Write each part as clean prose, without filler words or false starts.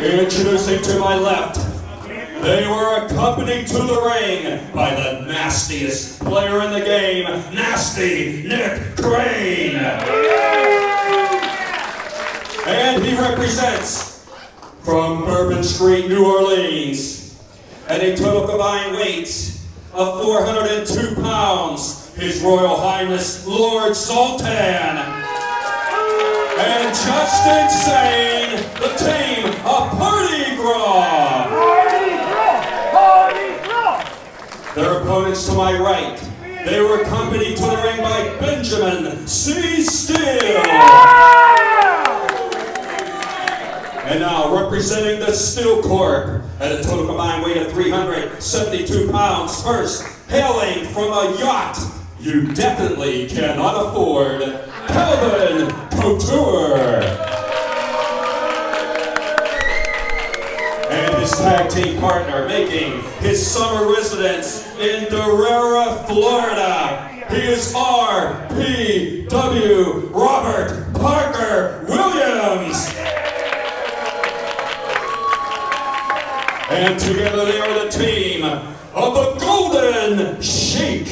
Introducing to my left, they were accompanied to the ring by the nastiest player in the game, Nasty Nick Crane. And he represents from Bourbon Street, New Orleans, at a total combined weight of 402 pounds, His Royal Highness Lord Zoltan. And just insane, the team of Party Gras. Their opponents to my right, they were accompanied to the ring by Benjamin C. Steele. And now representing the Steel Corp at a total combined weight of 372 pounds, first hailing from a yacht you definitely cannot afford, Couture. And his tag team partner making his summer residence in Derrera, Florida. He is R.P.W. Robert Parker Williams. And together they are the team of the Golden Chic.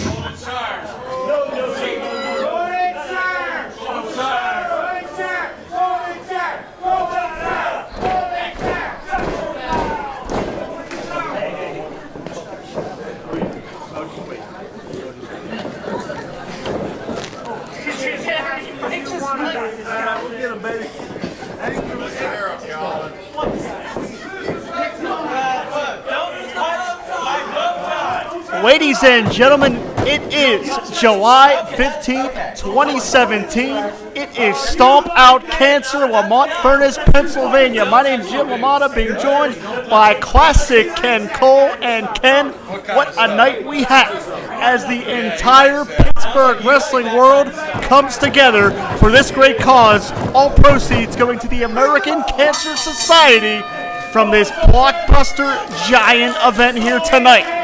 Ladies and gentlemen, it is July 15th, 2017. It is Stomp Out Cancer, Lamont Furnace, Pennsylvania. My name is Jim LaMotta, being joined by classic Ken Cole. And Ken, what a night we have as the entire Pittsburgh wrestling world comes together for this great cause. All proceeds going to the American Cancer Society from this blockbuster giant event here tonight.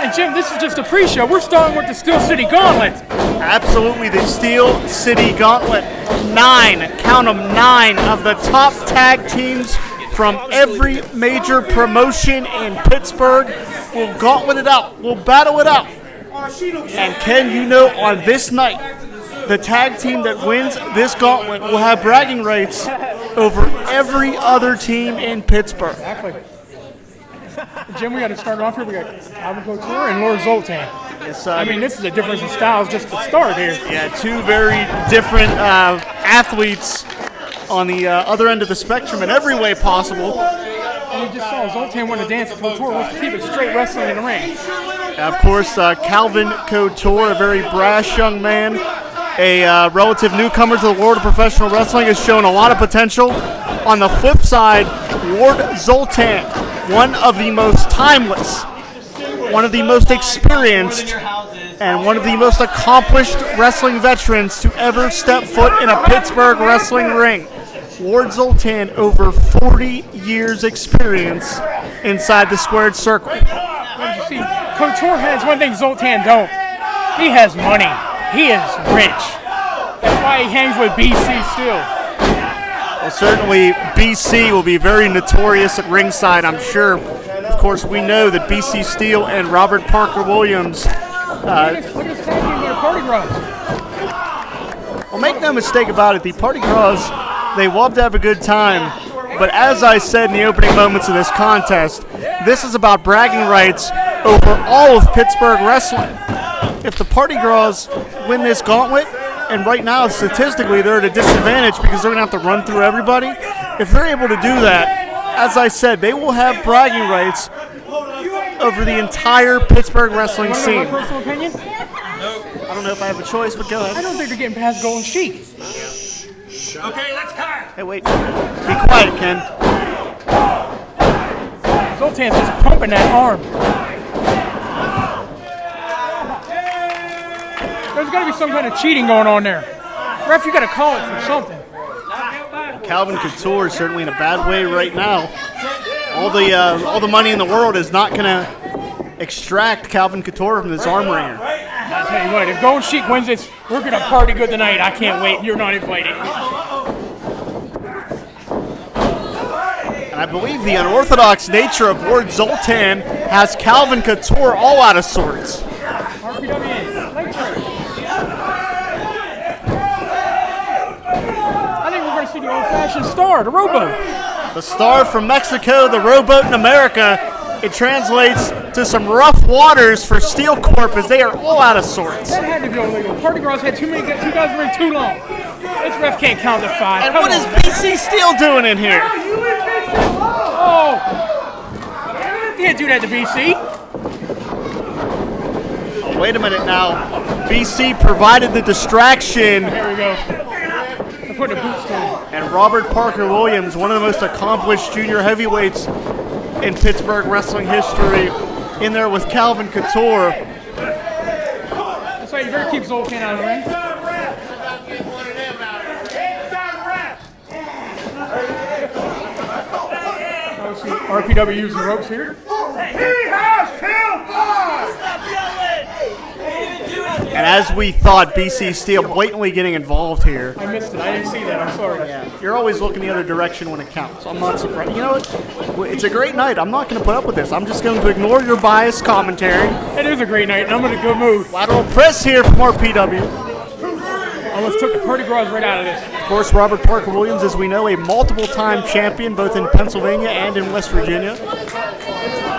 And Jim, this is just a pre-show. We're starting with the Steel City Gauntlet. Absolutely, the Steel City Gauntlet. 9, count them, 9 of the top tag teams from every major promotion in Pittsburgh. We'll gauntlet it out. We'll battle it out. And Ken, you know, on this night, the tag team that wins this gauntlet will have bragging rights over every other team in Pittsburgh. Exactly. Jim, we got to start off here. We got Couture and Lord Zoltan. Yes, I mean, this is a difference in styles just to start here. Yeah, two very different athletes on the other end of the spectrum in every way possible. And you just saw Zoltan want to dance with Couture. Wants to keep it straight wrestling in the ring. Of course, Calvin Couture, a very brash young man, a relative newcomer to the world of professional wrestling, has shown a lot of potential. On the flip side, Lord Zoltan, one of the most timeless, one of the most experienced, and one of the most accomplished wrestling veterans to ever step foot in a Pittsburgh wrestling ring. Lord Zoltan, over 40 years experience inside the squared circle. You see, Couture has one thing Zoltan don't. He has money. He is rich. That's why he hangs with BC still. Well, certainly BC will be very notorious at ringside, I'm sure. Of course, we know that BC Steele and Robert Parker Williams. Look at this tag team here, Party Gras. Well, make no mistake about it, the Party Gras, they love to have a good time. But as I said in the opening moments of this contest, this is about bragging rights over all of Pittsburgh wrestling. If the Party Gras win this gauntlet, and right now, statistically, they're at a disadvantage because they're going to have to run through everybody. If they're able to do that, as I said, they will have bragging rights over the entire Pittsburgh wrestling scene. My personal opinion? Nope. I don't know if I have a choice, but go ahead. I don't think they're getting past Golden Chic. Okay, let's cut. Hey, wait. Be quiet, Ken. Zoltan's just pumping that arm. There's got to be some kind of cheating going on there. Ref, you got to call it for something. Calvin Couture is certainly in a bad way right now. All the money in the world is not going to extract Calvin Couture from this arm ringer. I'll tell you what, if Golden Chic wins this, we're going to party good tonight. I can't wait. You're not invited. And I believe the unorthodox nature of Lord Zoltan has Calvin Couture all out of sorts. RPW, Flexor. I think we're going to see the old-fashioned star, the rowboat. The star from Mexico, the rowboat in America. It translates to some rough waters for Steel Corp as they are all out of sorts. That had to be illegal. Gras had too many guys were too long. This ref can't count to 5. And what is BC Steel doing in here? Oh! You can't do that to BC. Oh, wait a minute now. BC provided the distraction. Here we go. They're putting the boots down. And Robert Parker Williams, one of the most accomplished junior heavyweights in Pittsburgh wrestling history, in there with Calvin Couture. That's why you better keep Zoltan out of the ring. RPW using the ropes here. And as we thought, BC Steel blatantly getting involved here. I missed it. I didn't see that. I'm sorry. Yeah, you're always looking the other direction when it counts. I'm not surprised. You know what? It's a great night. I'm not going to put up with this. I'm just going to ignore your biased commentary. It is a great night, and I'm in a good mood. Lateral press here from RPW. Almost took the Gras right out of this. Of course, Robert Parker Williams, as we know, a multiple-time champion both in Pennsylvania and in West Virginia.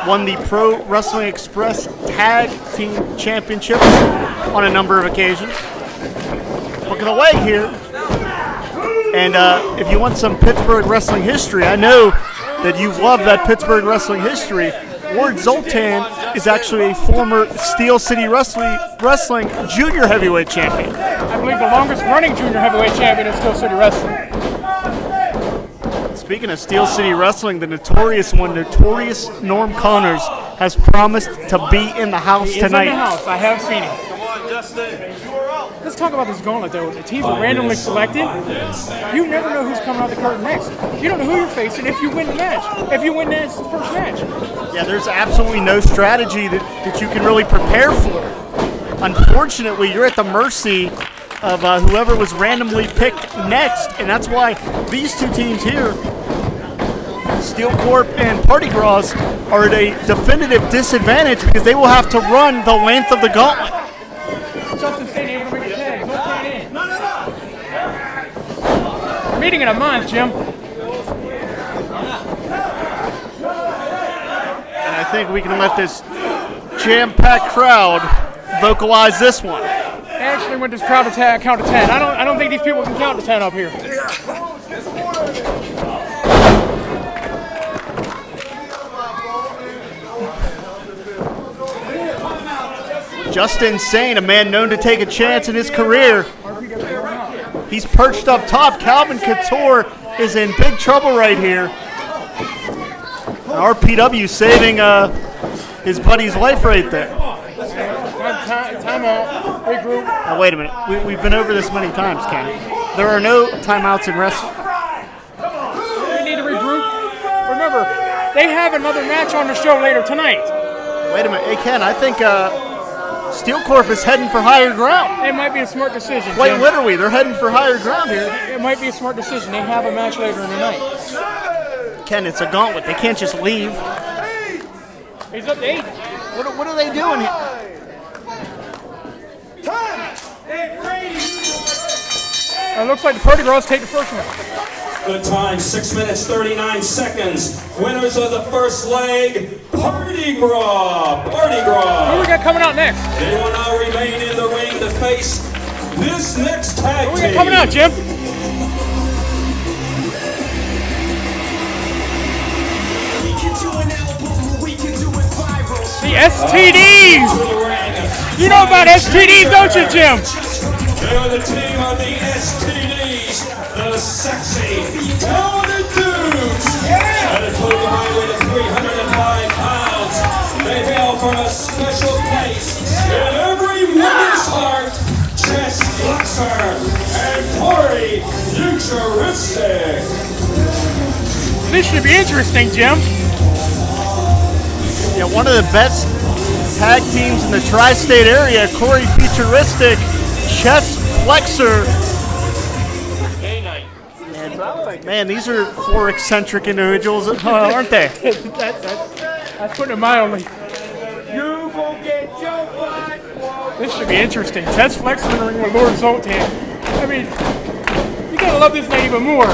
Won the Pro Wrestling Express Tag Team Championships on a number of occasions. Looking away here. And if you want some Pittsburgh wrestling history, I know that you love that Pittsburgh wrestling history. Lord Zoltan is actually a former Steel City Wrestling Junior Heavyweight Champion. I believe the longest running junior heavyweight champion in Steel City Wrestling. Speaking of Steel City Wrestling, the notorious Norm Connors has promised to be in the house tonight. He's in the house. I have seen him. Let's talk about this gauntlet, though. The teams are randomly selected. You never know who's coming out the curtain next. You don't know who you're facing if you win the match. If you win the first match. Yeah, there's absolutely no strategy that you can really prepare for. Unfortunately, you're at the mercy of whoever was randomly picked next, and that's why these two teams here, Steel Corp and Gras, are at a definitive disadvantage because they will have to run the length of the gauntlet. Justin Sane able to make a tag. Zoltan in. Meeting in a month, Jim. And I think we can let this jam-packed crowd vocalize this one. Actually, when this crowd attack count to 10. I don't think these people can count to 10 up here. Justin Sane, a man known to take a chance in his career. He's perched up top. Calvin Couture is in big trouble right here. And RPW saving his buddy's life right there. Time out. Regroup. Now, wait a minute. We've been over this many times, Ken. There are no timeouts in wrestling. We need to regroup. Remember, they have another match on the show later tonight. Wait a minute. Hey, Ken, I think Steel Corp is heading for higher ground. It might be a smart decision. Quite Jim. literally, they're heading for higher ground here. It might be a smart decision. They have a match later in the night. Ken, it's a gauntlet. They can't just leave. He's up to 8. What are they doing here? It looks like the Gras take the first one. Good time, 6 minutes, 39 seconds. Winners of the first leg, Gras. Who we got coming out next? They will now remain in the ring to face this next tag Who we team. got coming out, Jim? The STDs! You know about STDs, don't you, Jim? They are the team on the STDs, the sexy, talented dudes. At a total height weight of 305 pounds, they hail from a special place in every woman's heart. Chest Flexor and Corey Futuristic. This should be interesting, Jim. Yeah, one of the best tag teams in the tri-state area, Corey Futuristic, Chest Flexor. And Man, these are 4 eccentric individuals, aren't they? That's putting it mildly. You gon' get your blood. This should be interesting. Test Flexor in the ring with Lord Zoltan. I mean, you gotta love this night even more.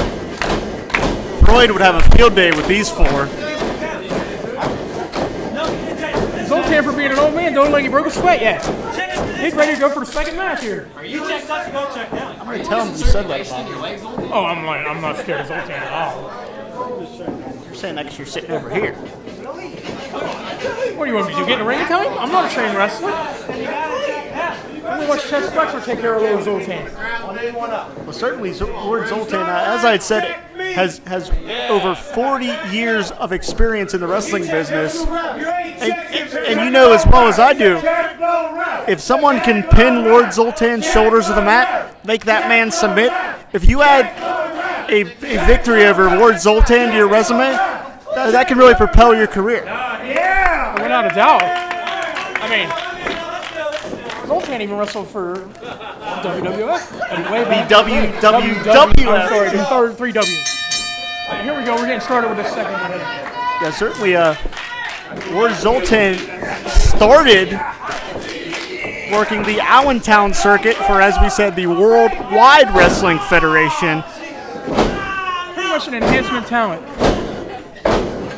Freud would have a field day with these 4. Zoltan, for being an old man, don't look like he broke a sweat yet. He's ready to go for the second match here. Are you checked out to go check down? I'm gonna tell him you said that about him. Oh, I'm not scared of Zoltan at all. You're saying that because you're sitting over here. What do you want me to do? Get in the ring and tell him? I'm not a trained wrestler. I'm gonna watch Test Flexor take care of Lord Zoltan. Well, certainly Lord Zoltan, as I had said, has over 40 years of experience in the wrestling business. And you know as well as I do, if someone can pin Lord Zoltan's shoulders to the mat, make that man submit, if you add a victory over Lord Zoltan to your resume, that can really propel your career. Without a doubt. I mean, Zoltan even wrestled for WWF. And way back. WWF. I'm sorry, the third 3W. Right, here we go. We're getting started with this second one. Yeah, certainly. Lord Zoltan started working the Allentown circuit for, as we said, the Worldwide Wrestling Federation. Pretty much an enhancement talent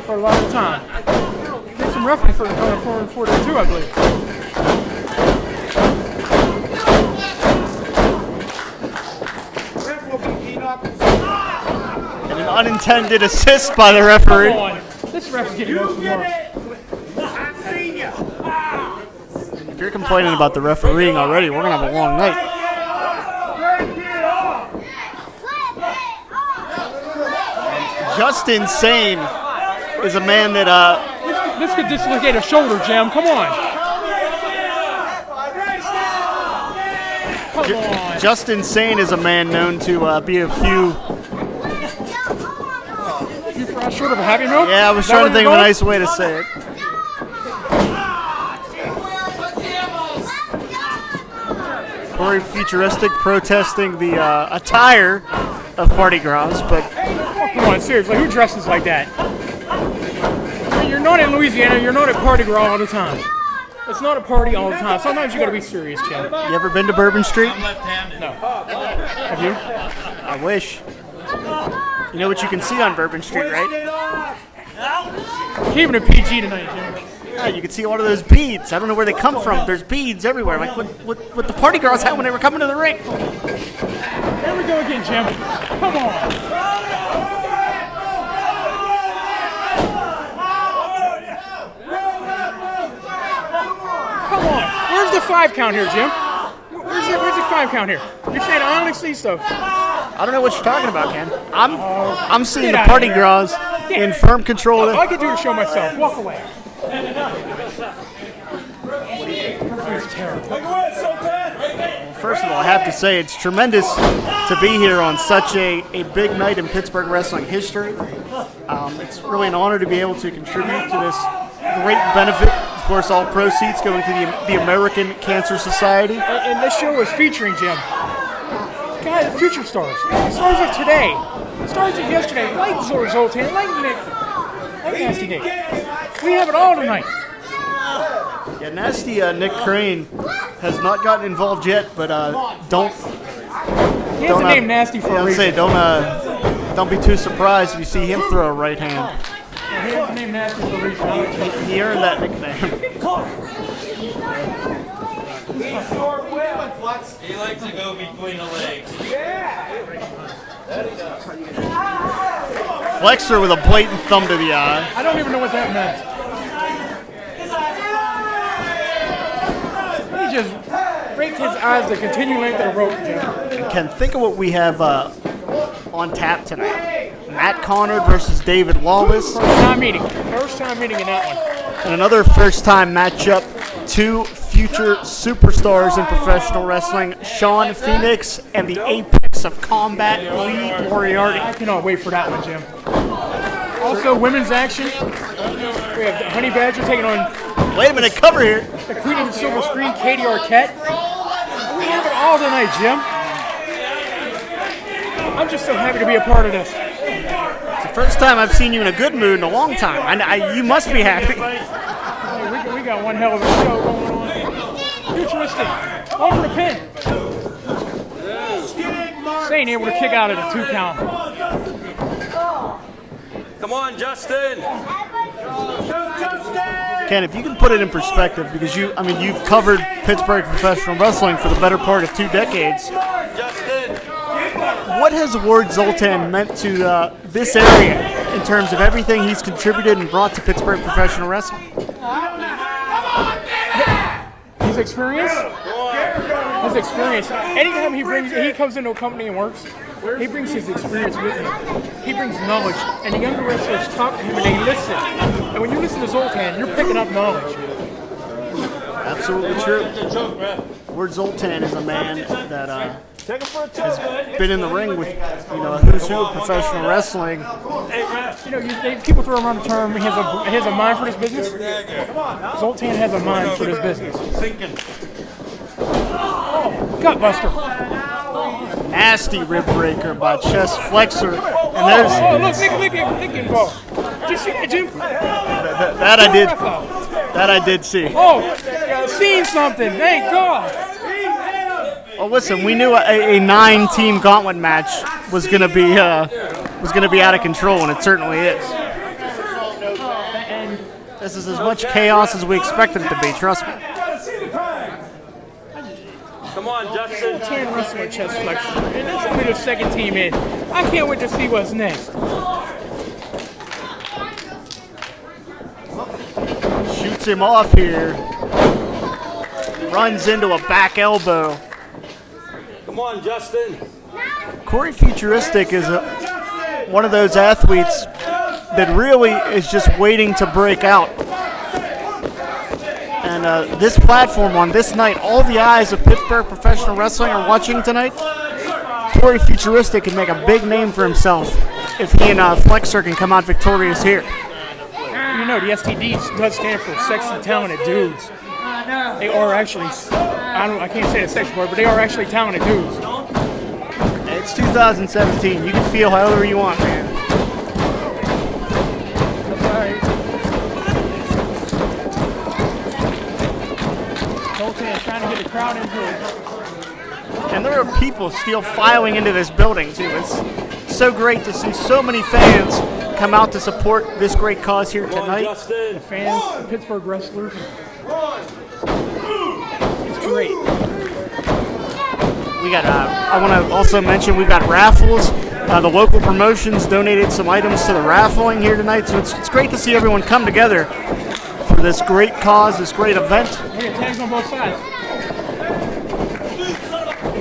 for a long time. Did some referee for 4 and 42, I believe. And an unintended assist by the referee. Come on. This ref's getting worse and worse. If you're complaining about the refereeing already, we're going to have a long night. Justin Sane is a man that... This could dislocate a shoulder, Jam. Come on. Come on. Justin Sane is a man known to be a few... Short of a happy milk? Yeah, I was trying to think of a nice way to say it. Corey Futuristic protesting the attire of Party Gras, but... Oh, come on, seriously, who dresses like that? I mean, you're not in Louisiana, you're not at Party Gras all the time. It's not a party all the time. Sometimes you gotta be serious, Chad. You ever been to Bourbon Street? No. Have you? I wish. You know what you can see on Bourbon Street, right? Keeping it PG tonight, Jim. Yeah, you can see all of those beads. I don't know where they come from. There's beads everywhere. Like what the Party Girls had when they were coming to the ring. There we go again, Jim. Come on. Come on. Where's the 5 count here, Jim? Where's the 5 count here? You're saying I only see stuff. I don't know what you're talking about, Ken. I'm seeing the Party Gras in firm control. All I can do is show myself. Walk away. First of all, I have to say it's tremendous to be here on such a big night in Pittsburgh wrestling history. It's really an honor to be able to contribute to this great benefit. Of course, all proceeds going to the American Cancer Society. And this show is featuring, Jim, God, the future stars. Stars of today. Stars of yesterday. Like Zoltan, like Nick, like Nasty Nick. We have it all tonight. Yeah, Nasty Nick Crane has not gotten involved yet, but don't. He has the name Nasty for a reason. Don't be too surprised if you see him throw a right hand. He has the name Nasty for a reason. He earned that nickname. He likes to go between the legs. Flexor with a blatant thumb to the eye. I don't even know what that meant. He just raked his eyes the continued length of the rope, Jim. Ken, think of what we have on tap tonight. Matt Conard versus David Lawless. First time meeting in that one. And another first-time matchup. 2 future superstars in professional wrestling, Sean Phoenix and the apex of combat, Lee Moriarty. I cannot wait for that one, Jim. Also, women's action. We have Honey Badger taking on... Wait a minute, cover here. The Queen of the Silver Screen, Katie Arquette. We have it all tonight, Jim. I'm just so happy to be a part of this. It's the first time I've seen you in a good mood in a long time. You must be happy. Hey, we got one hell of a show going on. Futuristic. On for the pin. Sane able to kick out at a 2 count. Come on, Justin. Ken, if you can put it in perspective, because you've covered Pittsburgh professional wrestling for the better part of 2 decades. Justin. What has the word Zoltan meant to this area in terms of everything he's contributed and brought to Pittsburgh professional wrestling? His experience. His experience. Anytime he comes into a company and works, he brings his experience with him. He brings knowledge, and the younger wrestlers talk to him and they listen. And when you listen to Zoltan, you're picking up knowledge. Absolutely true. Word Zoltan is a man that has been in the ring with a who's who of professional wrestling. People throw around the term he has a mind for this business. Zoltan has a mind for this business. Gutbuster. Nasty rib breaker by chest flexor. And there's look involved. Did you see that, Jim? That I did see. Seen something. Thank God. Well, listen, we knew a 9-team gauntlet match was gonna be out of control, and it certainly is. This is as much chaos as we expected it to be. Trust me. Come on, Justin. 10 wrestler chest flexion. And that's only the 2nd team in. I can't wait to see what's next. Shoots him off here. Runs into a back elbow. Come on, Justin. Corey Futuristic is one of those athletes that really is just waiting to break out. And this platform on this night, all the eyes of Pittsburgh professional wrestling are watching tonight. Corey Futuristic can make a big name for himself if he and Flexor can come out victorious here. The STD does stand for sexy, talented dudes. They are actually, I can't say the sexy word, but they are actually talented dudes. It's 2017. You can feel however you want, man. That's all right. Zoltan trying to get the crowd into it. And there are people still filing into this building, too. It's so great to see so many fans come out to support this great cause here tonight. The fans, the Pittsburgh wrestlers. It's great. We got. I want to also mention we've got raffles. The local promotions donated some items to the raffling here tonight, so it's great to see everyone come together for this great cause, this great event. We got tags on both sides.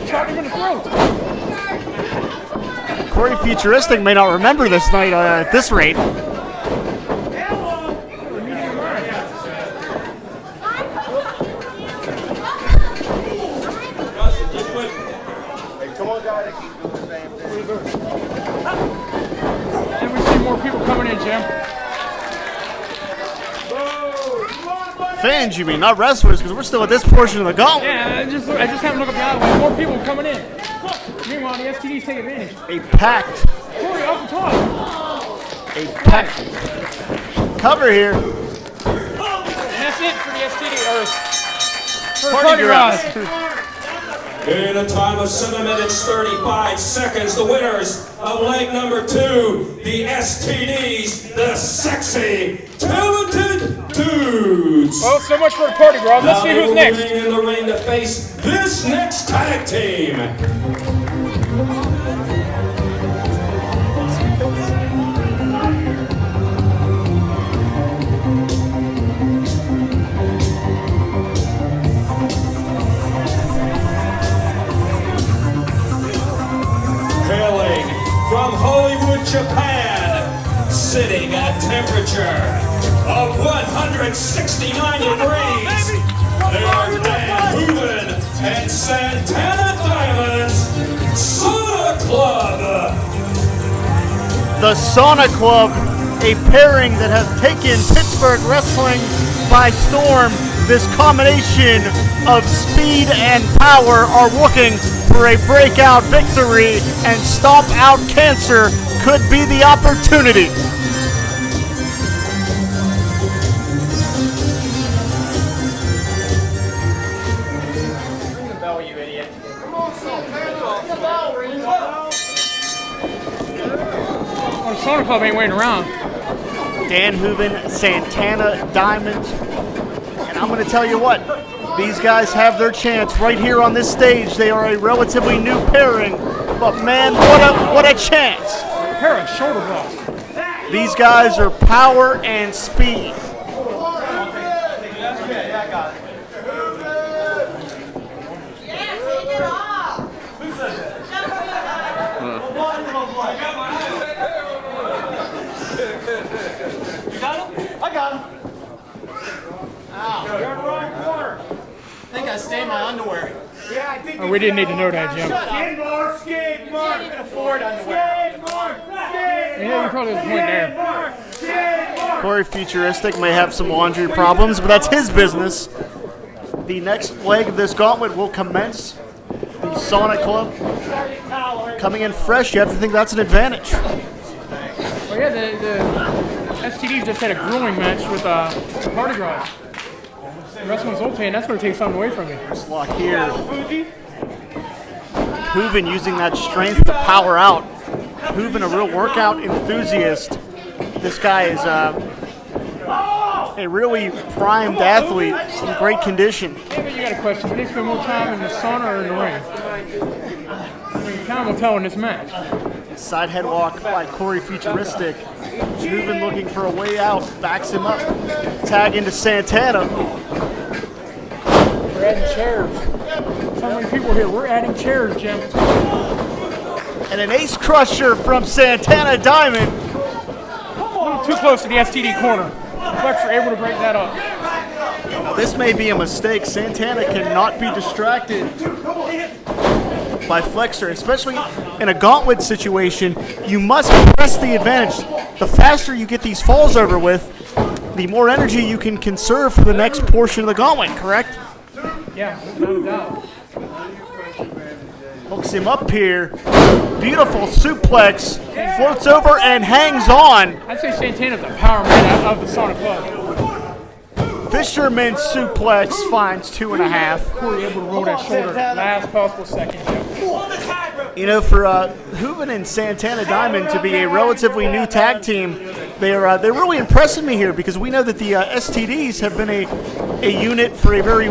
Shot him in the throat. Corey Futuristic may not remember this night at this rate. And we see more people coming in, Jim. Fans, you mean, not wrestlers, because we're still at this portion of the gauntlet. Yeah, I just haven't looked up the aisle. More people coming in. Meanwhile, the STDs take advantage. A packed. Corey off the top. A packed cover here. And that's it for the STD. For Party Gras. In a time of 7 minutes 35 seconds, the winners of leg number 2, the STDs, the sexy, talented dudes. Well, so much for the Party Gras. Let's see who's next. In the ring to face this next tag team. Hailing from Hollywood, Japan, sitting at a temperature of 169 degrees, they are Hooven and Santana Diamonds, Sauna Club. The Sauna Club, a pairing that has taken Pittsburgh wrestling by storm. This combination of speed and power are looking for a breakout victory, and Stomp Out Cancer could be the opportunity. Well, the Sonic Club ain't waiting around. Dan Hooven, Santana, Diamond, and I'm going to tell you what, these guys have their chance right here on this stage. They are a relatively new pairing, but man, what a chance. A pair of shoulder blocks. These guys are power and speed. I think I stained my underwear. Yeah, I think we didn't need to know that, Jim. Skate mark. Can't even afford underwear. Yeah, you probably have a point there. Corey Futuristic may have some laundry problems, but that's his business. The next leg of this gauntlet will commence. The Sonic Club coming in fresh. You have to think that's an advantage. Oh yeah, the STDs just had a grueling match with Party Gras. Wrestling Zoltan, that's going to take something away from you. This lock here. Hooven using that strength to power out. Hooven, a real workout enthusiast. This guy is a really primed athlete in great condition. Yeah, but you got a question. Do they spend more time in the sauna or in the ring? I mean, time will tell in this match. Side headlock by Corey Futuristic. Hooven looking for a way out. Backs him up. Tag into Santana. We're adding chairs. So many people here. We're adding chairs, Jim. And an ace crusher from Santana Diamond. A little too close to the STD corner. Flexor able to break that up. Now this may be a mistake. Santana cannot be distracted by Flexor, especially in a gauntlet situation. You must press the advantage. The faster you get these falls over with, the more energy you can conserve for the next portion of the gauntlet, correct? Yeah, no doubt. Hooks him up here. Beautiful suplex. Floats over and hangs on. I'd say Santana's the power man of the Sonic Club. Fisherman suplex finds 2.5. Corey able to roll that shoulder last possible second. You know, for Hooven and Santana Diamond to be a relatively new tag team, they're really impressing me here because we know that the STDs have been a unit for a very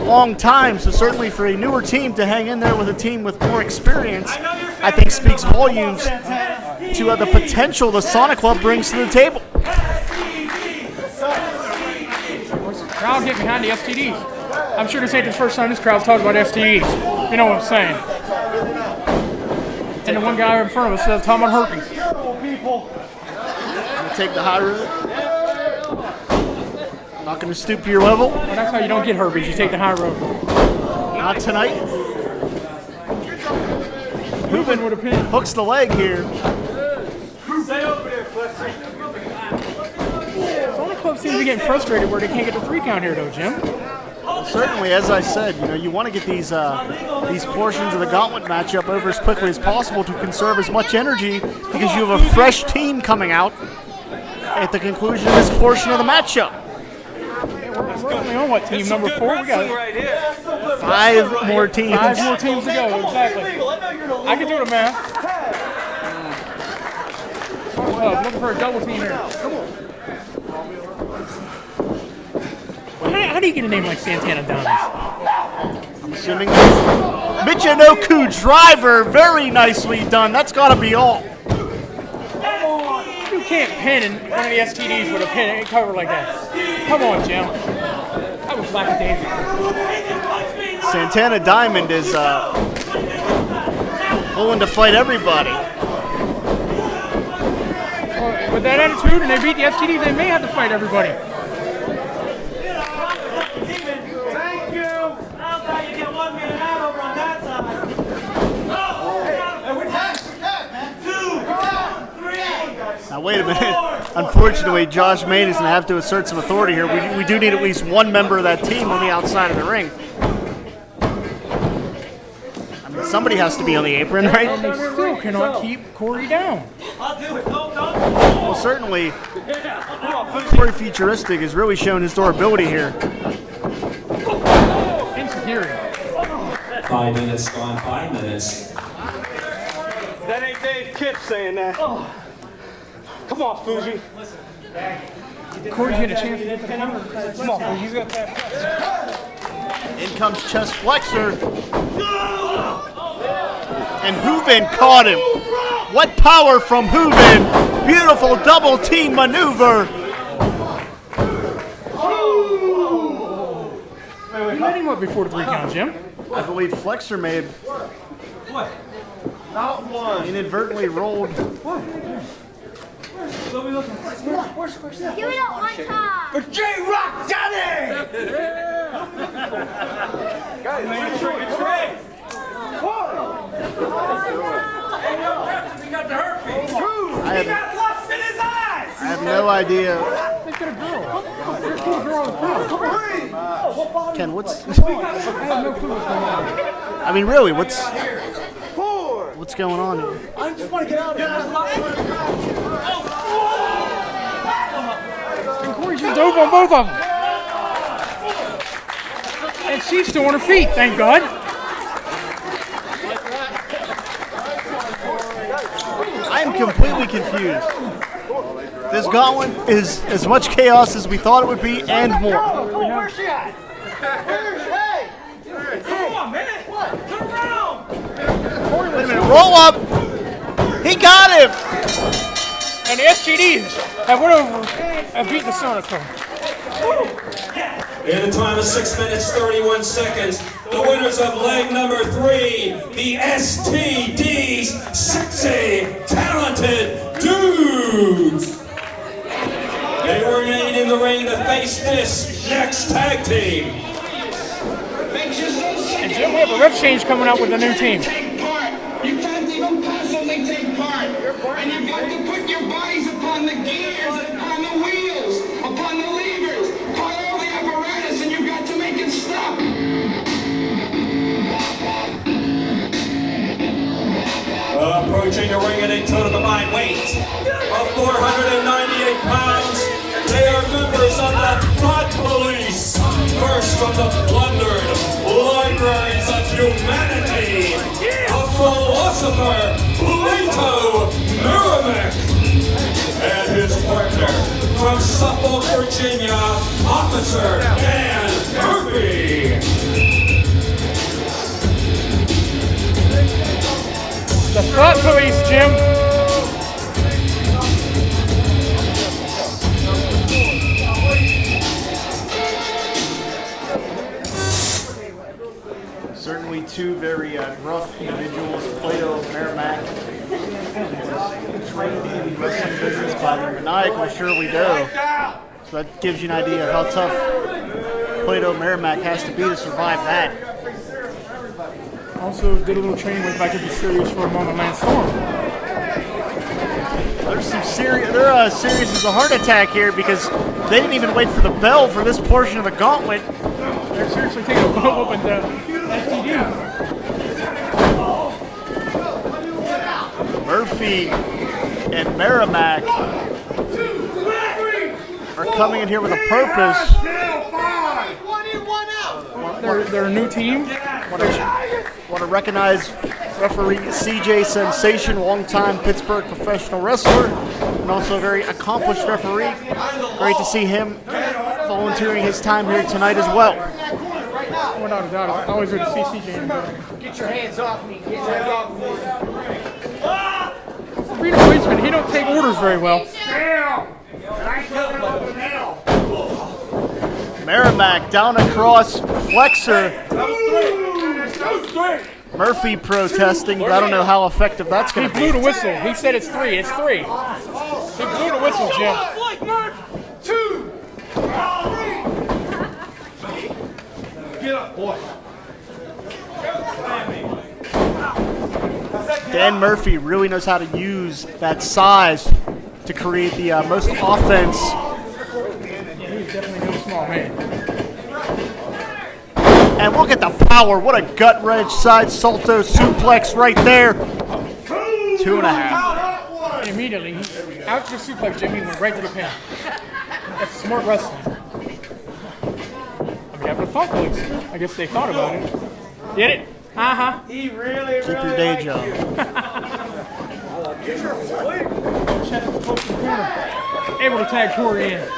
long time. So certainly for a newer team to hang in there with a team with more experience, I think speaks volumes to the potential the Sonic Club brings to the table. Crowd get behind the STDs. I'm sure this ain't the first time this crowd's talking about STDs. You know what I'm saying? And the one guy in front of us is talking about herpes. I'm gonna take the high road. I'm not gonna stoop to your level. Well, that's how you don't get herpes. You take the high road. Not tonight. Hooven with a pin. Hooks the leg here. Stay over there, Flexor. Sonic Club seems to be getting frustrated where they can't get the 3 count here, though, Jim. Certainly, as I said, you want to get these portions of the gauntlet matchup over as quickly as possible to conserve as much energy because you have a fresh team coming out at the conclusion of this portion of the matchup. We're only on what, team number 4? We got 5 more teams. 5 more teams to go, exactly. I can do the math. Sonic Club looking for a double team here. Come on. How do you get a name like Santana Diamonds? I'm assuming Michinoku driver, very nicely done. That's got to be all. You can't pin in one of the STDs with a pin and cover like that. Come on, Jim. That was lackadaisical. Santana Diamond is willing to fight everybody. Well, with that attitude, and they beat the STDs, they may have to fight everybody. Now, wait a minute. Unfortunately, Josh Main is going to have to assert some authority here. We do need at least one member of that team on the outside of the ring. somebody has to be on the apron, right? And they still cannot keep Corey down. Well, certainly, Corey Futuristic has really shown his durability here. Insecurity. 5 minutes gone, 5 minutes. That ain't Dave Kipp saying that. Come on, Fuji. Corey's getting a chance to get the counter. Come on, Fuji. He's got that. In comes chest flexor. And Hooven caught him. What power from Hooven. Beautiful double team maneuver. You let him up before the 3 count, Jim. I believe Flexor may have inadvertently rolled. Give it up one time. For J-Rock Johnny! Guys, it's great. I have no idea. Look at a girl. There's a girl on the crowd. Ken, what's... I have no clue what's going on. I mean, really, what's going on here? I just want to get out of here. And Corey just dove on both of them. And she's still on her feet, thank God. I am completely confused. This gauntlet is as much chaos as we thought it would be and more. Where's she at? Hey! Come on, man! What? Turn around! Wait a minute, roll up! He got him! And the SGDs have went over and beat the son of her. In a time of 6 minutes, 31 seconds, the winners of leg number 3, the STDs, Sexy Talented Dudes. They remain in the ring to face this next tag team. And Jim, we have a ref change coming out with the new team. You can't even possibly take part. And you've got to put your bodies upon the gears, upon the wheels, upon the levers, upon all the apparatus, and you've got to make it stop. Approaching the ring at a total combined weight of 498 pounds, they are members of the Thought Police. First from the plundered libraries of humanity, a philosopher, Plato, Meramac, and his partner from Suffolk, Virginia, Officer Dan Murphy. The Thought Police, Jim. Certainly two very rough individuals. Plato Meramac was trained in the wrestling business by the maniacal Shirley Doe. So that gives you an idea of how tough Plato Meramac has to be to survive that. Also did a little training with If I Could Be Serious for a Moment, Lance Storm. There's some serious. They're serious as a heart attack here because they didn't even wait for the bell for this portion of the gauntlet. They're seriously taking a blow up into STD. Murphy and Meramac are coming in here with a purpose. They're a new team. Want to recognize referee CJ Sensation, longtime Pittsburgh professional wrestler, and also a very accomplished referee. Great to see him volunteering his time here tonight as well. Without a doubt, it's always good to see CJ in the building. Get your hands off me. Get your hands off me. Being a policeman, he don't take orders very well. Meramac down across Flexor. Murphy protesting, but I don't know how effective that's going He to blew be. the whistle. He said it's 3. It's 3. He blew the whistle, Jim. Get up, boy. Dan Murphy really knows how to use that size to create the most offense. He's definitely no small man. And look at the power. What a gut wrench side salto suplex right there. 2.5. And immediately, after the suplex, Jimmy went right to the pin. That's smart wrestling. On behalf of the Funk Police, I guess they thought about it. Get it? Uh-huh. He really, Keep your day job. Able to tag Corey in.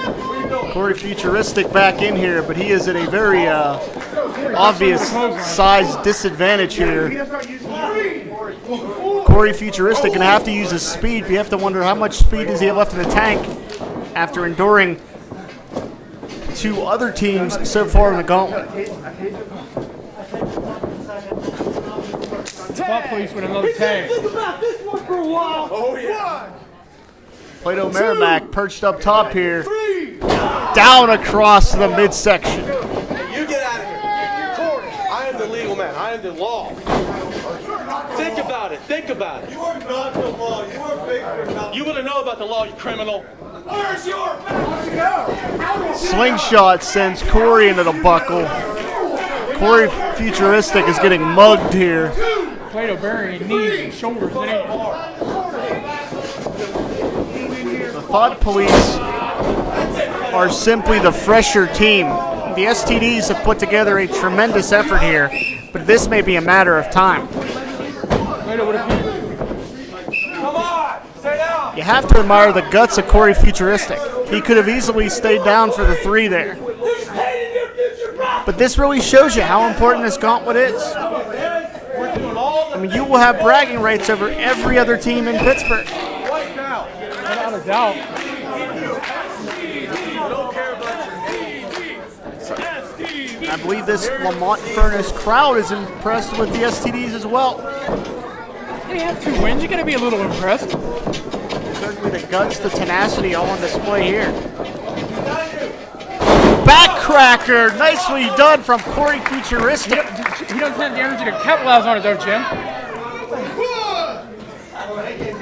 Corey Futuristic back in here, but he is at a very obvious size disadvantage here. Corey Futuristic going to have to use his speed, but you have to wonder how much speed does he have left in the tank after enduring 2 other teams so far in the Gauntlet. Thought Police with another tag. Think about this one for a while. Oh, yeah. Plato Meramac perched up top here. Down across the midsection. You get out of here. Corey, I am the legal man. I am the law. Think about it. Think about it. You are not the law. You are big for nothing. You want to know about the law, you criminal? Where's your back? Slingshot sends Corey into the buckle. Corey Futuristic is getting mugged here. Plato burying knees and shoulders. It ain't hard. The Thought Police are simply the fresher team. The STDs have put together a tremendous effort here, but this may be a matter of time. Plato with a pin. Come on, stay down. You have to admire the guts of Corey Futuristic. He could have easily stayed down for the 3 there. But this really shows you how important this Gauntlet is. I mean, you will have bragging rights over every other team in Pittsburgh. Without a doubt. I believe this Lamont Furnace crowd is impressed with the STDs as well. They have 2 wins. You got to be a little impressed. Certainly the guts, the tenacity all on display here. Backcracker, nicely done from Corey Futuristic. He doesn't have the energy to capitalize on it, though, Jim.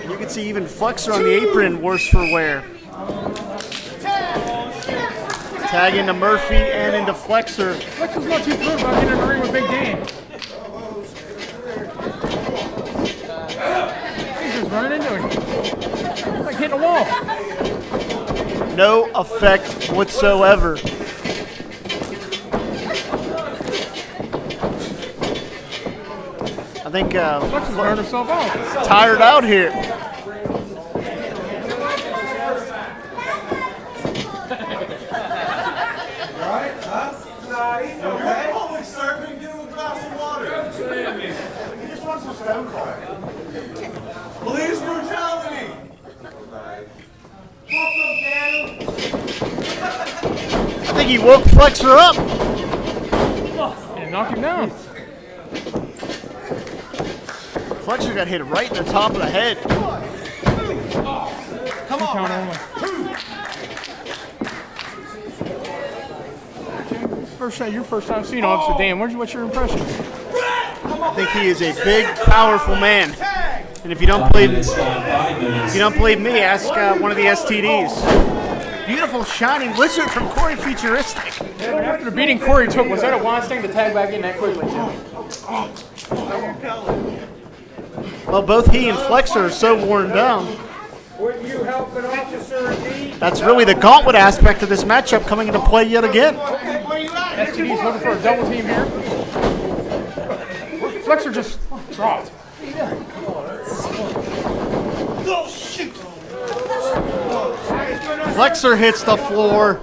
You can see even Flexor on the apron, worse for wear. Tag into Murphy and into Flexor. Flexor's not too good about getting in the ring with Big Dan. He's just running into him. It's like hitting a wall. No effect whatsoever. I think Flexor's wearing herself out. tired out here. You're public serving. Give him a glass of water. He just wants some stone cold. Police brutality. I think he woke Flexor up. And knock him down. Flexor got hit right in the top of the head. Come on, count only. Your first time seeing Officer Dan. What's your impression? I think he is a big, powerful man. And if you don't believe me, ask one of the STDs. Beautiful shining lizard from Corey Futuristic. After the beating Corey took, was that a wise thing to tag back in that quickly, Jim? Well, both he and Flexor are so worn down. Would you help an officer indeed? That's really the Gauntlet aspect of this matchup coming into play yet again. STD's looking for a double team here. Flexor just dropped. Oh, shoot. Flexor hits the floor.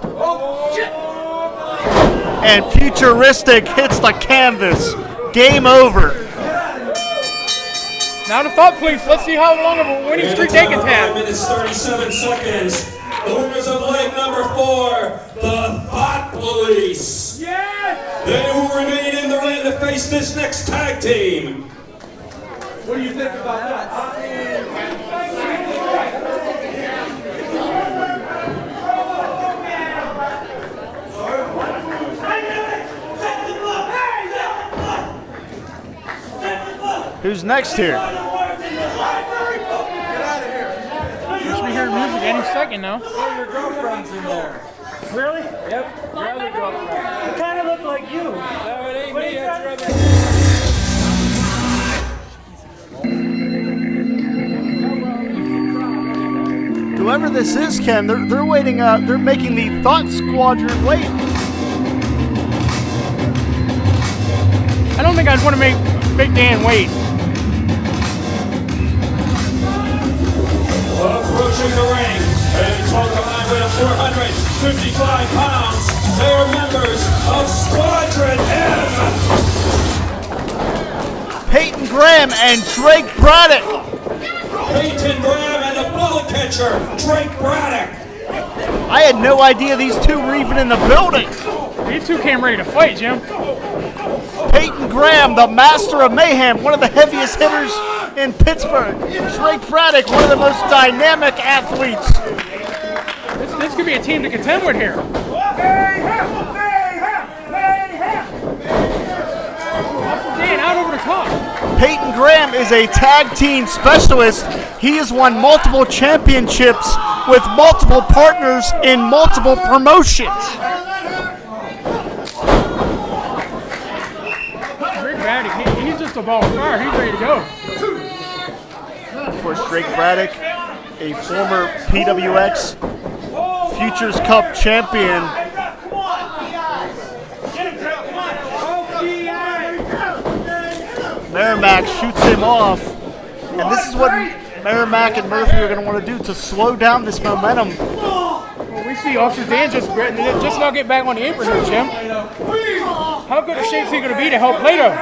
And Futuristic hits the canvas. Game over. Now the Thought Police. Let's see how long of a winning streak they can 5 have. minutes, 37 seconds. The winners of leg number 4, the Thought Police. Yes! They will remain in the ring to face this next tag team. What do you think about that? Who's next here? You should be hearing music any second now. Your girlfriend's in there. Really? Yep. Your other girlfriend. It kind of looked like you. No, it ain't me. That's your other. Whoever this is, Ken, they're waiting. They're making the Thought Squadron wait. I don't think I'd want to make Dan wait. Approaching the ring, a total combined weight of 455 pounds. They are members of Squadron M. Peyton Graham and Drake Braddock. Payton Graham and the bullet catcher, Drake Braddock. I had no idea these two were even in the building. These two came ready to fight, Jim. Peyton Graham, the master of mayhem, one of the heaviest hitters in Pittsburgh. Drake Braddock, one of the most dynamic athletes. This could be a team to contend with here. Dan, out over the top. Peyton Graham is a tag team specialist. He has won multiple championships with multiple partners in multiple promotions. Drake Braddock, he's just a ball of fire. He's ready to go. Of course, Drake Braddock, a former PWX Futures Cup champion. Meramac shoots him off, and this is what Meramac and Murphy are going to want to do to slow down this momentum. Well, we see Officer Dan just now get back on the apron here, Jim. How good a shape is he going to be to help Plato?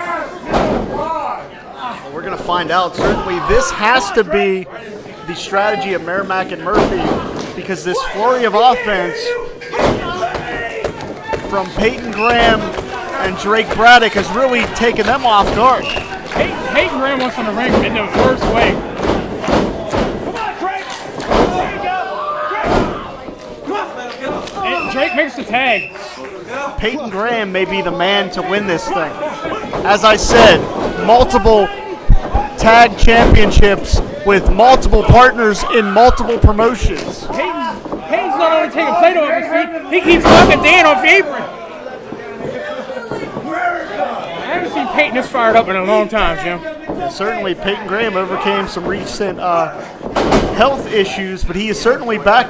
Well, we're going to find out. Certainly, this has to be the strategy of Meramac and Murphy, because this flurry of offense from Peyton Graham and Drake Braddock has really taken them off guard. Peyton Graham wants on the ring in the worst way. Come on, Drake. There you go. And Drake makes the tag. Peyton Graham may be the man to win this thing. As I said, multiple tag championships with multiple partners in multiple promotions. Peyton's not only taking Plato off his feet, he keeps knocking Dan off the apron. I haven't seen Peyton this fired up in a long time, Jim. Yeah, certainly, Peyton Graham overcame some recent health issues, but he is certainly back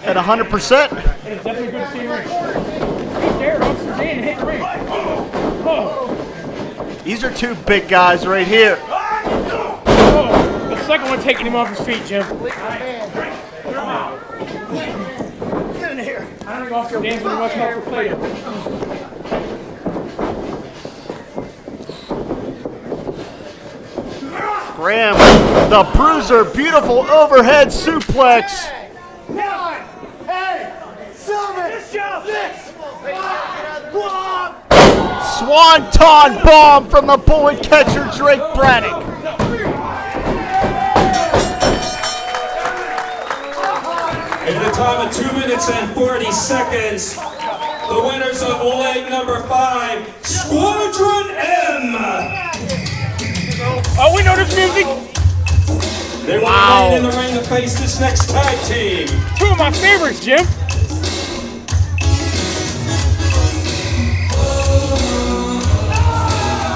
at 100%. It's definitely good to see him. Right there, Officer Dan hit the ring. Oh. These are two big guys right here. Oh, the second one taking him off his feet, Jim. Get in here. I don't think Officer Dan's going to watch out for Plato. Graham, the bruiser, beautiful overhead suplex. 9, 8, 7, 6, 5, 4. Swanton bomb from the bullet catcher, Drake Braddock. In the time of 2 minutes and 40 seconds, the winners of leg number 5, Squadron M. Oh, we know this music. They will remain in the ring to face this next tag team. Two of my favorites, Jim.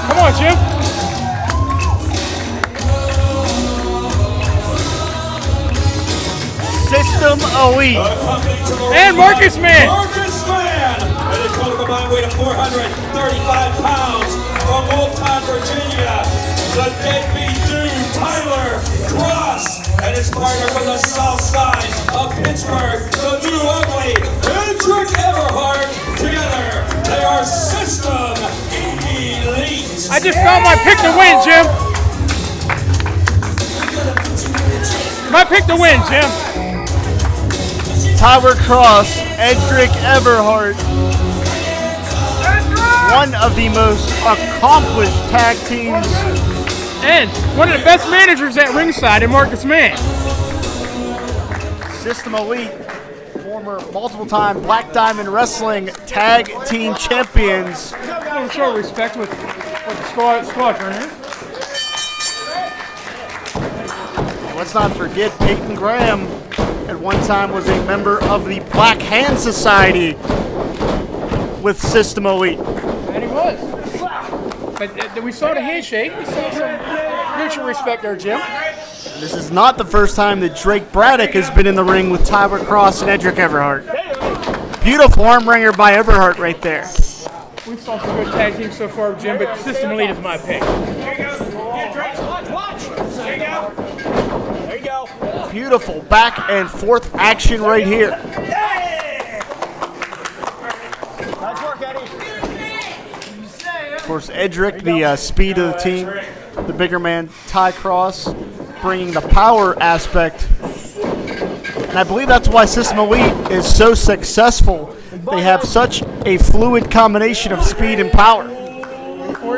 Come on, Jim. System Elite. And Marcus Man. Marcus Man. And a total combined weight of 435 pounds from Zoltan, Virginia. The deadbeat dude, Tyler Gras, and his partner from the south side of Pittsburgh, the new ugly, Edric Everhart. Together, they are System Elite. I just found my pick to win, Jim. My pick to win, Jim. Tyler Cross, Edric Everhart. One of the most accomplished tag teams. And one of the best managers at ringside in Marcus Man. System Elite, former multiple-time Black Diamond Wrestling tag team champions. I'm show respect with the squadron here. Let's not forget Peyton Graham, at one time was a member of the Black Hand Society with System Elite. And he was. But we saw the handshake. We saw some mutual respect there, Jim. This is not the first time that Drake Braddock has been in the ring with Tyler Cross and Edric Everhart. Beautiful arm wringer by Everhart right there. We saw some good tag teams so far, Jim, but System Elite is my pick. There you go. Beautiful back and forth action right here. Nice work, Eddie. Of course, Edric, the speed of the team, the bigger man, Ty Cross, bringing the power aspect. And I believe that's why System Elite is so successful. They have such a fluid combination of speed and power.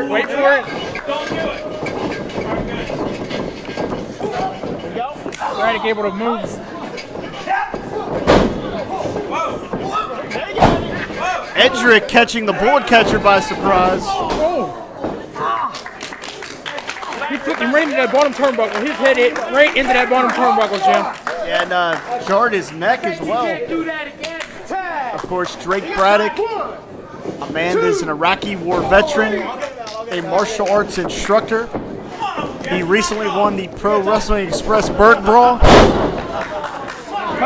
Wait for it. Braddock able to move. Edric catching the bullet catcher by surprise. Oh. He flipped him right into that bottom turnbuckle. His head hit right into that bottom turnbuckle, Jim. And jarred his neck as well. Of course, Drake Braddock, a man that is an Iraqi war veteran, a martial arts instructor. He recently won the Pro Wrestling Express Berg Brawl.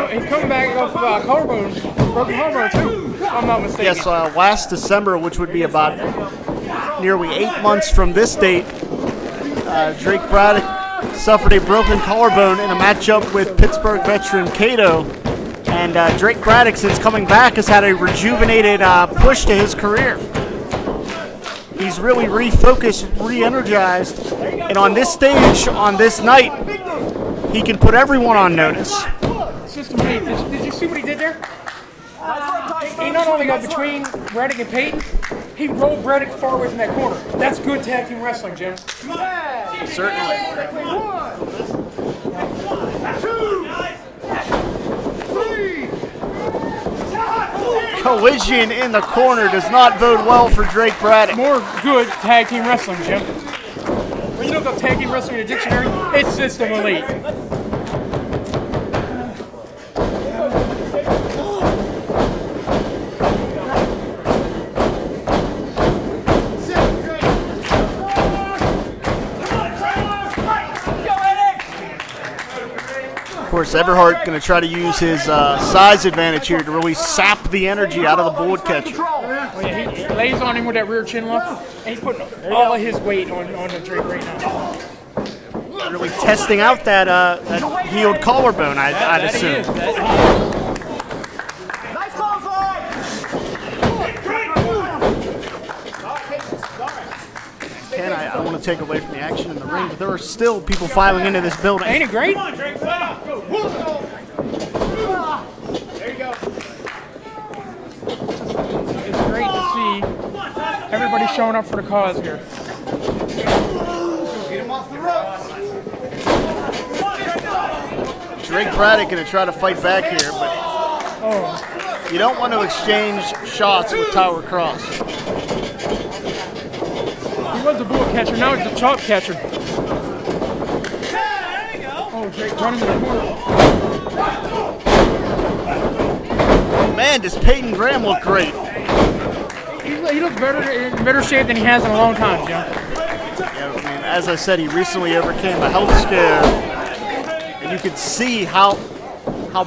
He's coming back off collarbone, broken collarbone too, if I'm not mistaken. Yes, last December, which would be about nearly 8 months from this date, Drake Braddock suffered a broken collarbone in a matchup with Pittsburgh veteran Cato. And Drake Braddock, since coming back, has had a rejuvenated push to his career. He's really refocused, re-energized, and on this stage, on this night, he can put everyone on notice. System Elite, did you see what he did there? He not only got between Braddock and Payton, he rolled Braddock far away from that corner. That's good tag team wrestling, Jim. Certainly. 2, 3. Collision in the corner does not bode well for Drake Braddock. More good tag team wrestling, Jim. When you look up tag team wrestling in a dictionary, it's System Elite. Of course, Everhart going to try to use his size advantage here to really sap the energy out of the bullet catcher. Well, yeah, he lays on him with that rear chin lock, and he's putting all of his weight on the Drake right now. Really testing out that healed collarbone, I'd assume. Nice call, Zoltan. Ken, I don't want to take away from the action in the ring, but there are still people filing into this building. Ain't it great? Come on, Drake, flat out. Go. There you go. It's great to see everybody showing up for the cause here. Get him off the ropes. Drake Braddock going to try to fight back here, but you don't want to exchange shots with Tyler Cross. He was the bullet catcher, now he's the chop catcher. Oh, Drake running to the corner. Man, does Payton Graham look great. He looks in better shape than he has in a long time, Jim. Yeah, I mean, as I said, he recently overcame a health scare, and you can see how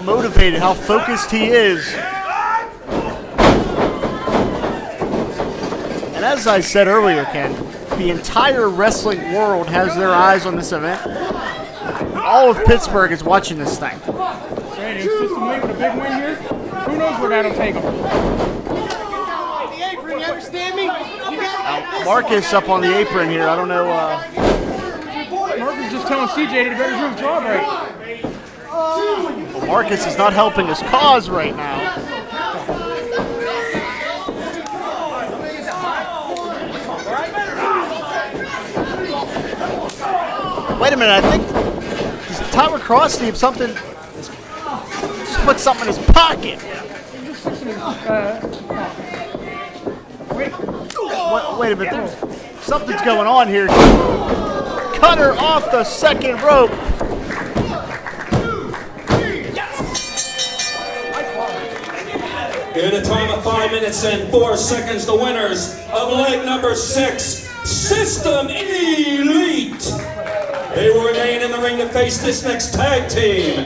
motivated, how focused he is. And as I said earlier, Ken, the entire wrestling world has their eyes on this event. All of Pittsburgh is watching this thing. Sane, System Elite with a big win here. Who knows where that'll take him? The apron, you understand me? Marcus up on the apron here. I don't know. Marcus just telling CJ to better do his job right. Well, Marcus is not helping his cause right now. Wait a minute, I think does Tyler Cross need something? Just put something in his pocket. Wait a minute, something's going on here. Cutter off the second rope. In a time of 5 minutes and 4 seconds, the winners of leg number 6, System Elite. They will remain in the ring to face this next tag team.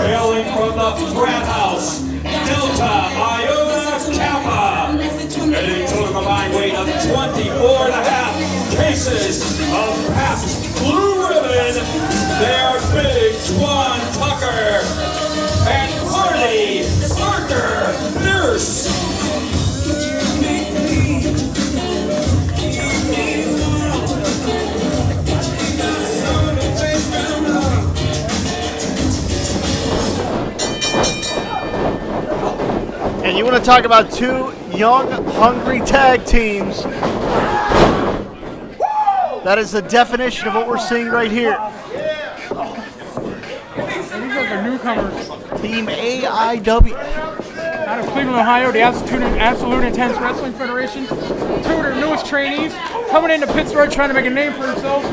Hailing from the frat house, Delta, Iota, Kappa. And a total combined weight of 24.5 cases of Pabst Blue Ribbon. They are Big Twan Tucker and Party Parker Nurse. And you want to talk about two young, hungry tag teams. That is the definition of what we're seeing right here. These guys are newcomers. Team AIW. Out of Cleveland, Ohio, the Absolute Intense Wrestling Federation. Two of their newest trainees coming into Pittsburgh trying to make a name for themselves.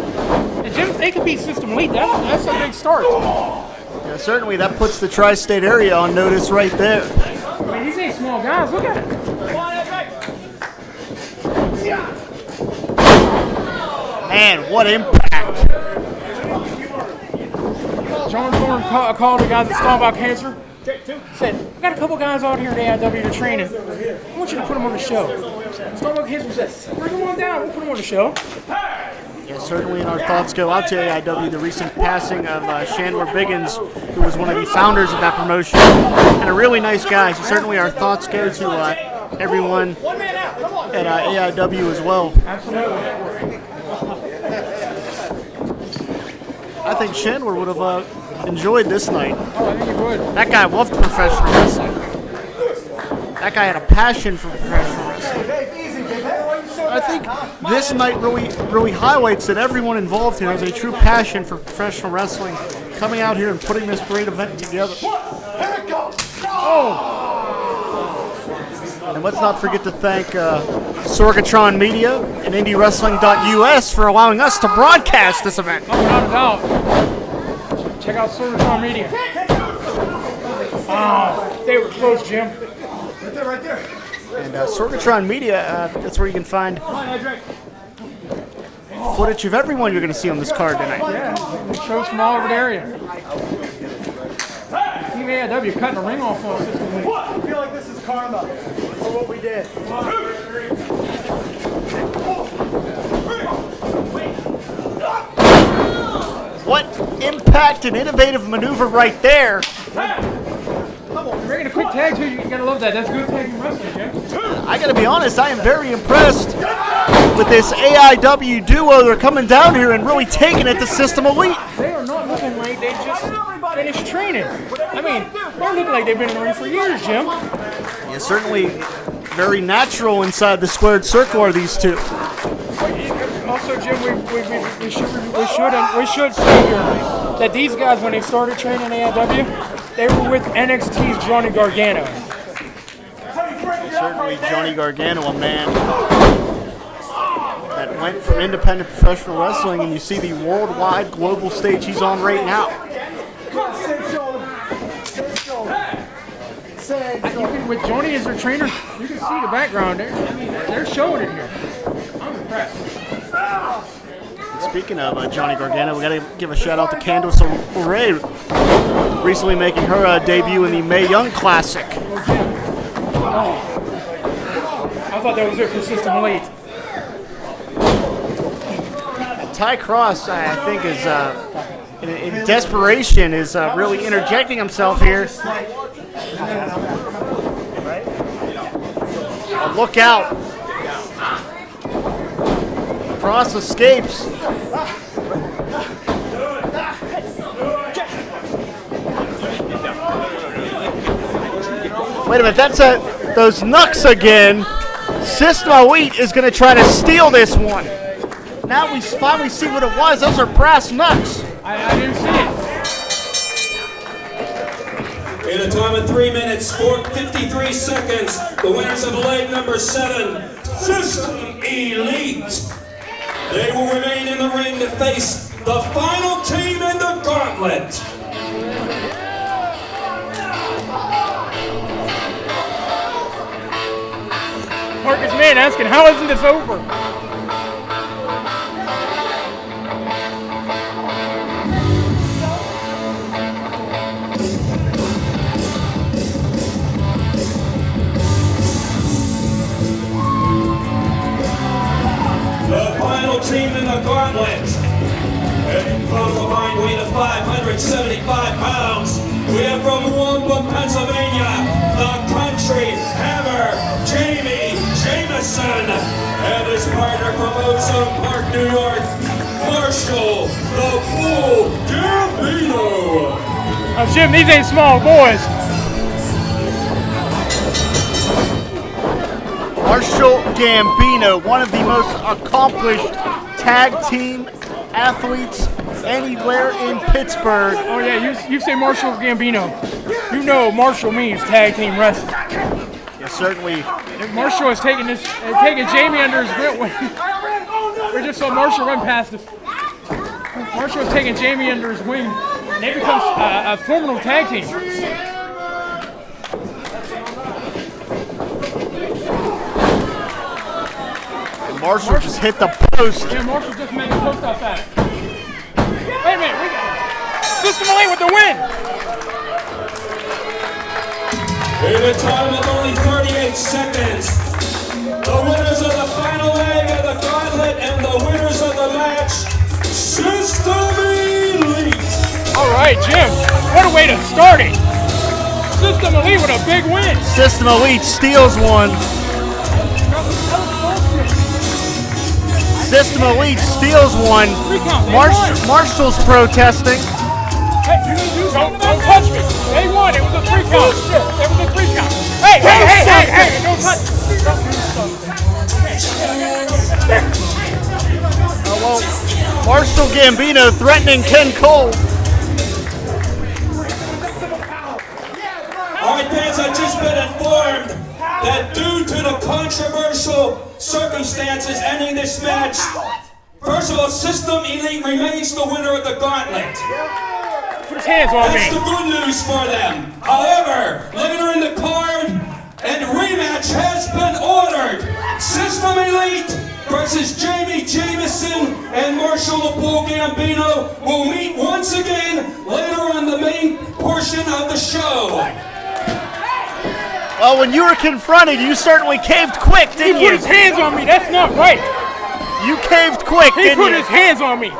And Jim, they could be System Elite. That's a big start. Yeah, certainly that puts the tri-state area on notice right there. I mean, these ain't small guys. Look at it. Man, what impact. John Thorne called the guys at Stomp Out Cancer. Said, I got a couple guys out here at AIW to train in. I want you to put them on the show. Stomp Out Cancer said, bring them on down. We'll put them on the show. Yeah, certainly, and our thoughts go out to AIW, the recent passing of Chandler Biggins, who was one of the founders of that promotion, and a really nice guy. So certainly our thoughts go to everyone at AIW as well. Absolutely. I think Chandler would have enjoyed this night. Oh, I think he would. That guy loved professional wrestling. That guy had a passion for professional wrestling. I think this night really highlights that everyone involved here has a true passion for professional wrestling, coming out here and putting this great event together. Oh! And let's not forget to thank Squadron Media and IndyWrestling.us for allowing us to broadcast this event. Oh, without a doubt. Check out Squadron Media. Oh, they were close, Jim. Right there. And Squadron Media, that's where you can find footage of everyone you're going to see on this card tonight. Yeah, shows from all over the area. Team AIW cutting the ring off on us. I feel like this is karma for what we did. What impact and innovative maneuver right there. You're making a quick tag too. You gotta love that. That's good tag team wrestling, Jim. I gotta be honest, I am very impressed with this AIW duo. They're coming down here and really taking it to System Elite. They are not looking like they just finished training. I mean, they're looking like they've been in the ring for years, Jim. Yeah, certainly very natural inside the squared circle are these two. Also, Jim, we should say here that these guys, when they started training AIW, they were with NXT's Johnny Gargano. Certainly Johnny Gargano, a man that went from independent professional wrestling, and you see the worldwide global stage he's on right now. With Johnny as their trainer, you can see the background there. I mean, they're showing it here. I'm impressed. Speaking of Johnny Gargano, we got to give a shout out to Candice LeRae, recently making her debut in the Mae Young Classic. Oh. I thought that was it for System Elite. Ty Cross, I think, is in desperation, is really interjecting himself here. Look out. Cross escapes. Wait a minute, that's those knucks again. System Elite is going to try to steal this one. Now we finally see what it was. Those are brass knucks. I didn't see it. In a time of 3 minutes, 53 seconds, the winners of leg number 7, System Elite. They will remain in the ring to face the final team in the Gauntlet. Marcus Man asking, how isn't this over? The final team in the Gauntlet. And from a combined weight of 575 pounds, we have from Wampa, Pennsylvania, the Country Hammer, Jamison, and his partner from Ozone Park, New York, Marshall, the Bull Gambino. Oh, Jim, these ain't small boys. Marshall Gambino, one of the most accomplished tag team athletes anywhere in Pittsburgh. Oh yeah, you say Marshall Gambino. You know Marshall means tag team wrestling. Yes, certainly. Marshall is taking Jami under his wing. We just saw Marshall run past us. Marshall is taking Jami under his wing. They become a formidable tag team. Marshall just hit the post. Yeah, Marshall just made the post outside. Wait a minute, we got System Elite with the win. In a time of only 38 seconds, the winners of the final leg of the Gauntlet and the winners of the match, System Elite. All right, Jim, what a way to start it. System Elite with a big win. System Elite steals one. System Elite steals one. Marshall's protesting. Hey, don't touch me. They won. It was a 3 count. It was a 3 count. Hey, don't touch me. Oh, well, Marshall Gambino threatening Ken Cole. All right, fans, I've just been informed that due to the controversial circumstances ending this match, first of all, System Elite remains the winner of the Gauntlet. Put his hands on me. That's the good news for them. However, later in the card, and rematch has been ordered. System Elite versus Jamison and Marshall the Bull Gambino will meet once again later on the main portion of the show. Well, when you were confronted, you certainly caved quick, didn't you? He put his hands on me. That's not right. You caved quick, didn't you? He put his hands on me.